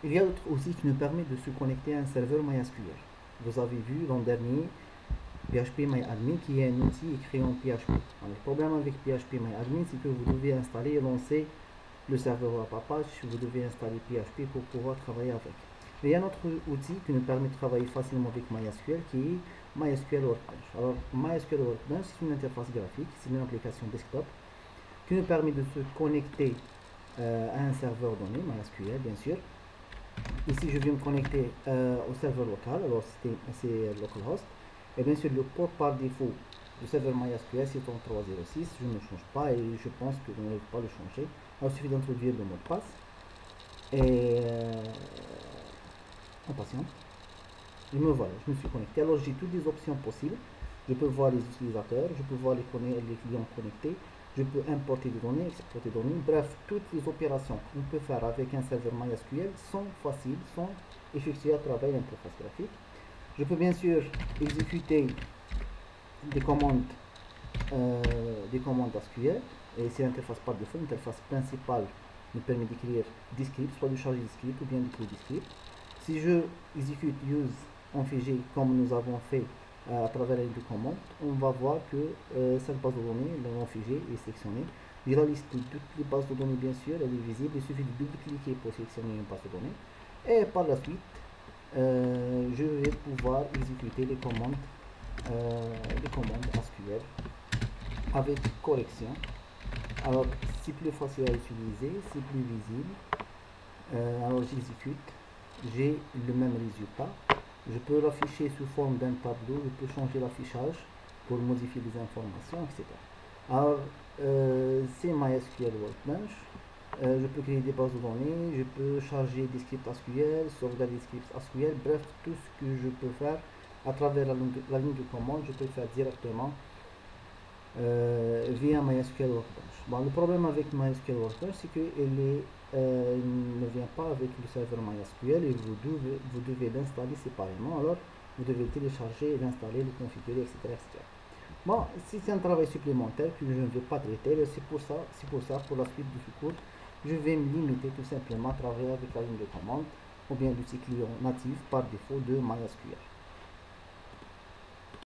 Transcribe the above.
Il y a d'autres outils qui nous permettent de se connecter à un serveur MySQL. Vous avez vu l'an dernier PHP-MyAdmin qui est un outil écrit en PHP. Le problème avec PHP-MyAdmin, c'est que vous devez installer et lancer le serveur web Apache, vous devez installer PHP pour pouvoir travailler avec. Mais il y a un autre outil qui nous permet de travailler facilement avec MySQL qui est MySQL Workbench. Alors MySQL Workbench, c'est une interface graphique, c'est une application desktop qui nous permet de se connecter à un serveur donné, MySQL bien sûr. Ici je vais me connecter au serveur local, alors c'est localhost. Et bien sûr le port par défaut du serveur MySQL c'est en 306, je ne change pas et je pense que je ne vais pas le changer. Alors il suffit d'introduire le mot de passe et en patiente. Et me voilà, je me suis connecté. Alors j'ai toutes les options possibles. Je peux voir les utilisateurs, je peux voir les clients connectés, je peux importer des données, exporter des données. Bref, toutes les opérations qu'on peut faire avec un serveur MySQL sont faciles, sont effectuées à travers l'interface graphique. Je peux bien sûr exécuter des commandes SQL et c'est l'interface par défaut. L'interface principale me permet d'écrire des scripts, soit de charger des scripts ou bien d'écrire des scripts. Si je exécute use en figé comme nous avons fait à travers la ligne de commande, on va voir que cette base de données, en figé, est sélectionnée. J'ai la liste de toutes les bases de données, bien sûr, elle est visible. Il suffit de double-cliquer pour sélectionner une base de données. Et par la suite, je vais pouvoir exécuter les commandes SQL avec correction. Alors, c'est plus facile à utiliser, c'est plus visible. Alors, j'exécute, j'ai le même résultat. Je peux l'afficher sous forme d'un tableau, je peux changer l'affichage pour modifier les informations, etc. Alors, c'est MySQL Workbench. Je peux créer des bases de données, je peux charger des scripts SQL, sauvegarder des scripts SQL, bref, tout ce que je peux faire à travers la ligne de commande, je peux le faire directement via MySQL Workbench. Bon, le problème avec MySQL Workbench, c'est qu'il ne vient pas avec le serveur MySQL et vous devez l'installer séparément. Alors, vous devez le télécharger, l'installer, le configurer, etc., etc. Bon, si c'est un travail supplémentaire que je ne vais pas traiter, c'est pour ça, pour la suite du cours, je vais me limiter tout simplement à travailler avec la ligne de commande ou bien l'outil client natif par défaut de MySQL.